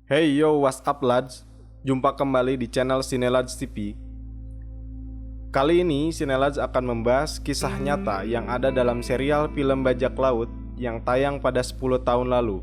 Hey yo, what's up lads? Jumpa kembali di channel Cinelads TV. Kali ini Cinelads akan membahas kisah nyata yang ada dalam serial film Bajak Laut yang tayang pada 10 tahun lalu.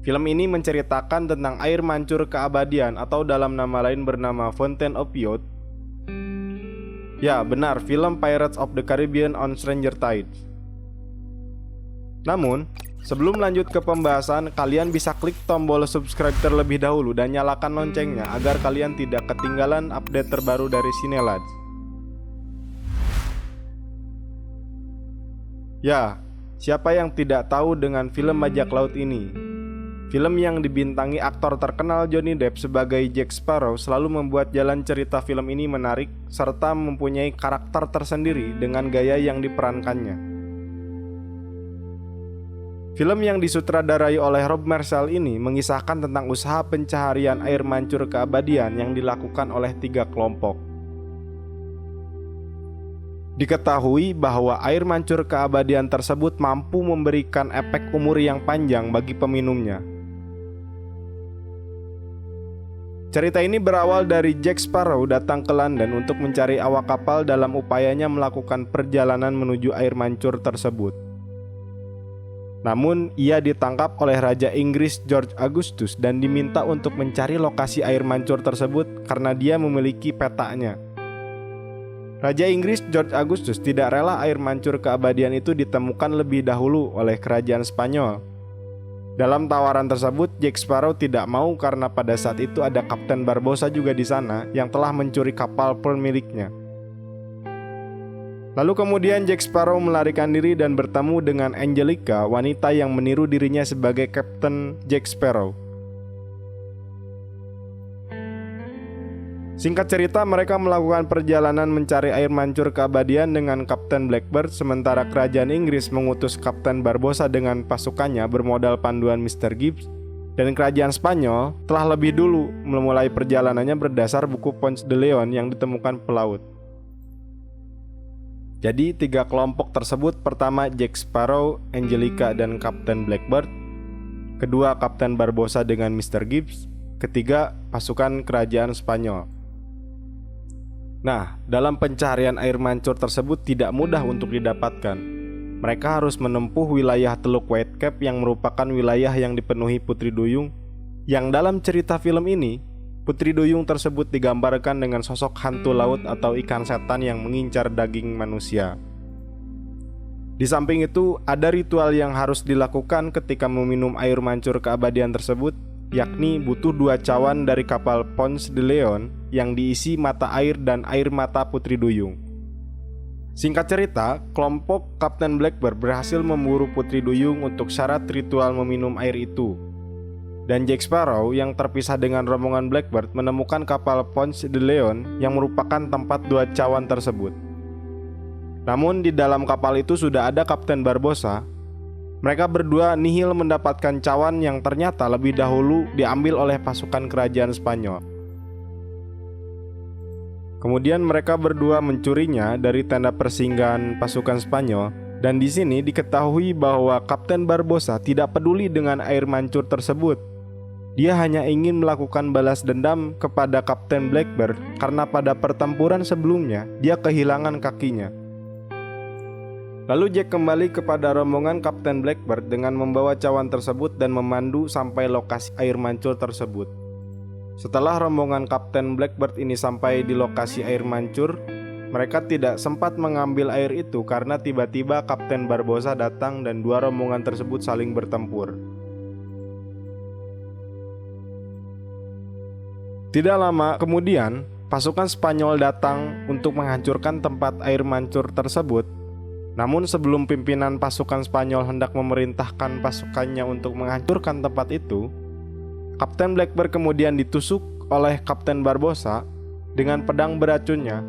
Film ini menceritakan tentang air mancur keabadian atau dalam nama lain bernama Fountain of Youth. Ya benar, film Pirates of the Caribbean on Stranger Tides. Namun, sebelum lanjut ke pembahasan, kalian bisa klik tombol subscribe terlebih dahulu dan nyalakan loncengnya agar kalian tidak ketinggalan update terbaru dari Cinelads. Ya, siapa yang tidak tahu dengan film Bajak Laut ini? Film yang dibintangi aktor terkenal Johnny Depp sebagai Jack Sparrow selalu membuat jalan cerita film ini menarik serta mempunyai karakter tersendiri dengan gaya yang diperankannya. Film yang disutradarai oleh Rob Marshall ini mengisahkan tentang usaha pencaharian air mancur keabadian yang dilakukan oleh 3 kelompok. Diketahui bahwa air mancur keabadian tersebut mampu memberikan efek umur yang panjang bagi peminumnya. Cerita ini berawal dari Jack Sparrow datang ke London untuk mencari awak kapal dalam upayanya melakukan perjalanan menuju air mancur tersebut. Namun, ia ditangkap oleh Raja Inggris George Augustus dan diminta untuk mencari lokasi air mancur tersebut karena dia memiliki petanya. Raja Inggris George Augustus tidak rela air mancur keabadian itu ditemukan lebih dahulu oleh kerajaan Spanyol. Dalam tawaran tersebut, Jack Sparrow tidak mau karena pada saat itu ada Kapten Barbossa juga di sana yang telah mencuri kapal Pearl miliknya. Lalu kemudian Jack Sparrow melarikan diri dan bertemu dengan Angelica, wanita yang meniru dirinya sebagai Kapten Jack Sparrow. Singkat cerita, mereka melakukan perjalanan mencari air mancur keabadian dengan Kapten Blackbird, sementara kerajaan Inggris mengutus Kapten Barbossa dengan pasukannya bermodal panduan Mr. Gibbs, dan kerajaan Spanyol telah lebih dulu memulai perjalanannya berdasar buku Ponce de Leon yang ditemukan pelaut. Jadi 3 kelompok tersebut, pertama Jack Sparrow, Angelica, dan Kapten Blackbird. Kedua Kapten Barbossa dengan Mr. Gibbs. Ketiga pasukan kerajaan Spanyol. Nah, dalam pencarian air mancur tersebut tidak mudah untuk didapatkan. Mereka harus menempuh wilayah Teluk Whitecap yang merupakan wilayah yang dipenuhi putri duyung, yang dalam cerita film ini putri duyung tersebut digambarkan dengan sosok hantu laut atau ikan setan yang mengincar daging manusia. Di samping itu, ada ritual yang harus dilakukan ketika meminum air mancur keabadian tersebut, yakni butuh 2 cawan dari kapal Ponce de Leon yang diisi mata air dan air mata putri duyung. Singkat cerita, kelompok Kapten Blackbird berhasil memburu putri duyung untuk syarat ritual meminum air itu. Dan Jack Sparrow yang terpisah dengan rombongan Blackbird menemukan kapal Ponce de Leon yang merupakan tempat 2 cawan tersebut. Namun di dalam kapal itu sudah ada Kapten Barbossa. Mereka berdua nihil mendapatkan cawan yang ternyata lebih dahulu diambil oleh pasukan kerajaan Spanyol. Kemudian mereka berdua mencurinya dari tenda persinggahan pasukan Spanyol, dan di sini diketahui bahwa Kapten Barbossa tidak peduli dengan air mancur tersebut. Dia hanya ingin melakukan balas dendam kepada Kapten Blackbird karena pada pertempuran sebelumnya dia kehilangan kakinya. Lalu Jack kembali kepada rombongan Kapten Blackbird dengan membawa cawan tersebut dan memandu sampai lokasi air mancur tersebut. Setelah rombongan Kapten Blackbird ini sampai di lokasi air mancur, mereka tidak sempat mengambil air itu karena tiba-tiba Kapten Barbossa datang dan 2 rombongan tersebut saling bertempur. Tidak lama kemudian, pasukan Spanyol datang untuk menghancurkan tempat air mancur tersebut. Namun sebelum pimpinan pasukan Spanyol hendak memerintahkan pasukannya untuk menghancurkan tempat itu, Kapten Blackbird kemudian ditusuk oleh Kapten Barbossa dengan pedang beracunnya.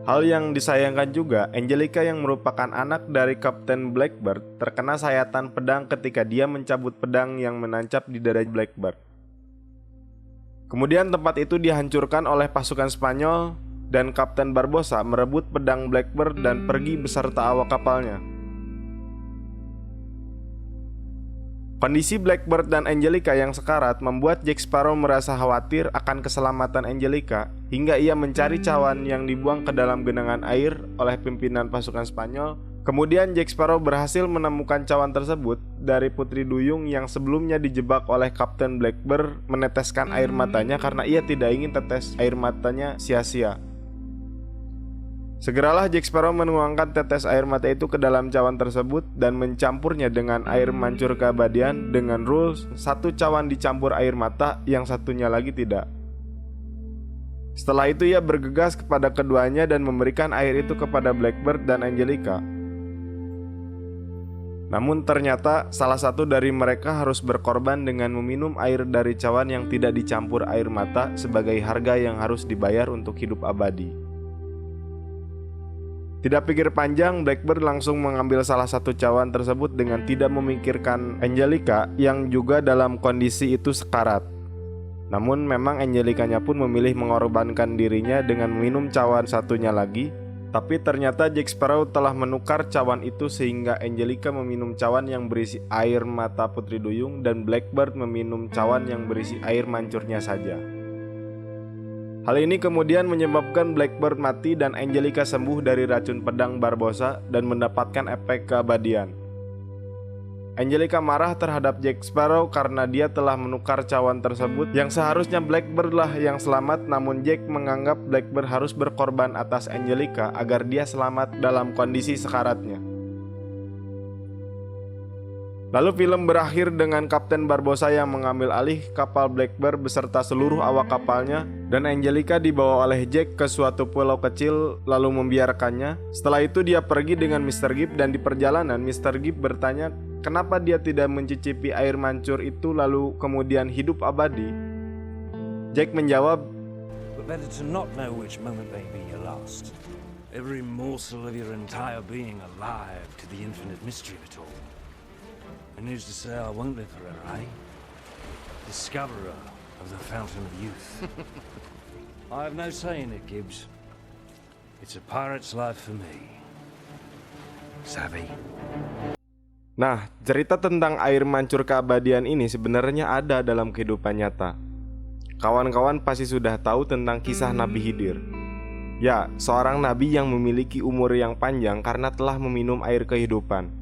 Hal yang disayangkan juga, Angelica yang merupakan anak dari Kapten Blackbird terkena sayatan pedang ketika dia mencabut pedang yang menancap di dada Blackbird. Kemudian tempat itu dihancurkan oleh pasukan Spanyol dan Kapten Barbossa merebut pedang Blackbird dan pergi beserta awak kapalnya. Kondisi Blackbird dan Angelica yang sekarat membuat Jack Sparrow merasa khawatir akan keselamatan Angelica hingga ia mencari cawan yang dibuang ke dalam genangan air oleh pimpinan pasukan Spanyol. Kemudian Jack Sparrow berhasil menemukan cawan tersebut dari Putri Duyung yang sebelumnya dijebak oleh Kapten Blackbird meneteskan air matanya karena ia tidak ingin tetes air matanya sia-sia. Segeralah Jack Sparrow menuangkan tetes air mata itu ke dalam cawan tersebut dan mencampurnya dengan air mancur keabadian dengan rules satu cawan dicampur air mata, yang satunya lagi tidak. Setelah itu ia bergegas kepada keduanya dan memberikan air itu kepada Blackbird dan Angelica. Namun ternyata salah satu dari mereka harus berkorban dengan meminum air dari cawan yang tidak dicampur air mata sebagai harga yang harus dibayar untuk hidup abadi. Tidak pikir panjang, Blackbird langsung mengambil salah satu cawan tersebut dengan tidak memikirkan Angelica yang juga dalam kondisi itu sekarat. Namun memang Angelicanya pun memilih mengorbankan dirinya dengan meminum cawan satunya lagi. Tapi ternyata Jack Sparrow telah menukar cawan itu sehingga Angelica meminum cawan yang berisi air mata Putri Duyung dan Blackbird meminum cawan yang berisi air mancurnya saja. Hal ini kemudian menyebabkan Blackbird mati dan Angelica sembuh dari racun pedang Barbossa dan mendapatkan efek keabadian. Angelica marah terhadap Jack Sparrow karena dia telah menukar cawan tersebut yang seharusnya Blackbird lah yang selamat, namun Jack menganggap Blackbird harus berkorban atas Angelica agar dia selamat dalam kondisi sekaratnya. Lalu film berakhir dengan Kapten Barbossa yang mengambil alih kapal Blackbird beserta seluruh awak kapalnya dan Angelica dibawa oleh Jack ke suatu pulau kecil lalu membiarkannya. Setelah itu dia pergi dengan Mr. Gibb dan di perjalanan Mr. Gibb bertanya kenapa dia tidak mencicipi air mancur itu lalu kemudian hidup abadi. Jack menjawab, Better to not know which moment may be your last. Every morsel of your entire being alive to the infinite mystery of it all. And who's to say I won't live forever, eh? Discoverer of the fountain of youth. I have no say in it, Gibbs. It's a pirate's life for me. Savvy? Nah, cerita tentang air mancur keabadian ini sebenarnya ada dalam kehidupan nyata. Kawan-kawan pasti sudah tahu tentang kisah Nabi Khidir. Ya, seorang nabi yang memiliki umur yang panjang karena telah meminum air kehidupan.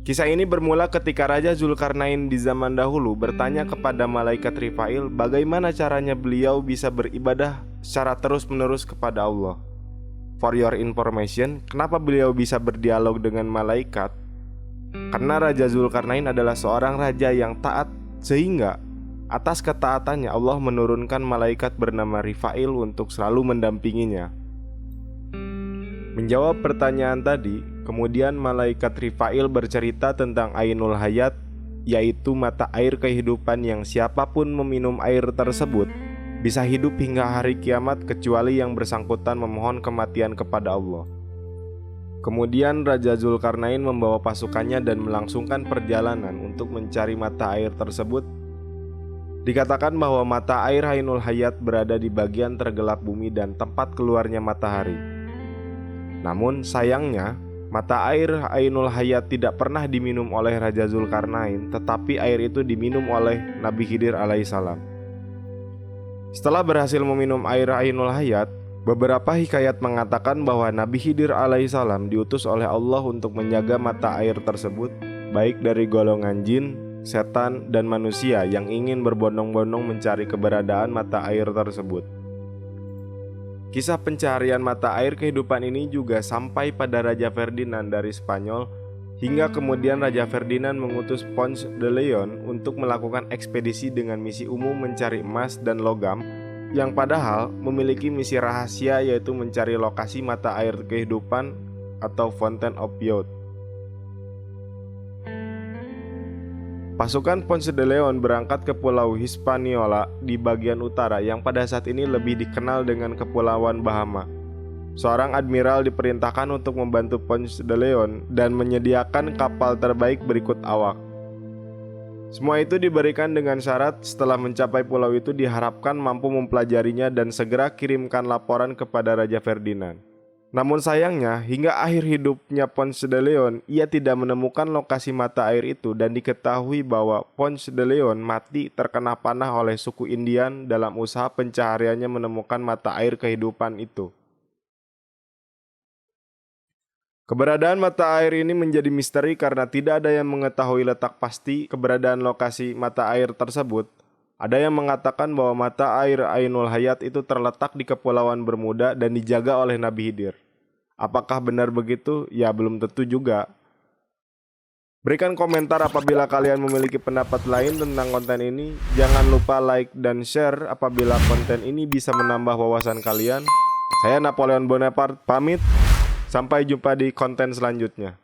Kisah ini bermula ketika Raja Zulkarnain di zaman dahulu bertanya kepada malaikat Rifail bagaimana caranya beliau bisa beribadah secara terus-menerus kepada Allah. For your information, kenapa beliau bisa berdialog dengan malaikat? Karena Raja Zulkarnain adalah seorang raja yang taat, sehingga atas ketaatannya Allah menurunkan malaikat bernama Rifail untuk selalu mendampinginya. Menjawab pertanyaan tadi, kemudian malaikat Rifail bercerita tentang Ainul Hayat, yaitu mata air kehidupan yang siapapun meminum air tersebut bisa hidup hingga hari kiamat kecuali yang bersangkutan memohon kematian kepada Allah. Kemudian Raja Zulkarnain membawa pasukannya dan melangsungkan perjalanan untuk mencari mata air tersebut. Dikatakan bahwa mata air Ainul Hayat berada di bagian tergelap bumi dan tempat keluarnya matahari. Namun sayangnya, mata air Ainul Hayat tidak pernah diminum oleh Raja Zulkarnain, tetapi air itu diminum oleh Nabi Khidir alaihissalam. Setelah berhasil meminum air Ainul Hayat, beberapa hikayat mengatakan bahwa Nabi Khidir alaihissalam diutus oleh Allah untuk menjaga mata air tersebut, baik dari golongan jin, setan, dan manusia yang ingin berbondong-bondong mencari keberadaan mata air tersebut. Kisah pencarian mata air kehidupan ini juga sampai pada Raja Ferdinand dari Spanyol, hingga kemudian Raja Ferdinand mengutus Ponce de Leon untuk melakukan ekspedisi dengan misi umum mencari emas dan logam, yang padahal memiliki misi rahasia yaitu mencari lokasi mata air kehidupan atau Fountain of Youth. Pasukan Ponce de Leon berangkat ke Pulau Hispaniola di bagian utara yang pada saat ini lebih dikenal dengan Kepulauan Bahama. Seorang admiral diperintahkan untuk membantu Ponce de Leon dan menyediakan kapal terbaik berikut awak. Semua itu diberikan dengan syarat setelah mencapai pulau itu diharapkan mampu mempelajarinya dan segera kirimkan laporan kepada Raja Ferdinand. Namun sayangnya, hingga akhir hidupnya Ponce de Leon, ia tidak menemukan lokasi mata air itu dan diketahui bahwa Ponce de Leon mati terkena panah oleh suku Indian dalam usaha pencahariannya menemukan mata air kehidupan itu. Keberadaan mata air ini menjadi misteri karena tidak ada yang mengetahui letak pasti keberadaan lokasi mata air tersebut. Ada yang mengatakan bahwa mata air Ainul Hayat itu terletak di Kepulauan Bermuda dan dijaga oleh Nabi Khidir. Apakah benar begitu? Ya belum tentu juga. Berikan komentar apabila kalian memiliki pendapat lain tentang konten ini. Jangan lupa like dan share apabila konten ini bisa menambah wawasan kalian. Saya Napoleon Bonaparte pamit. Sampai jumpa di konten selanjutnya.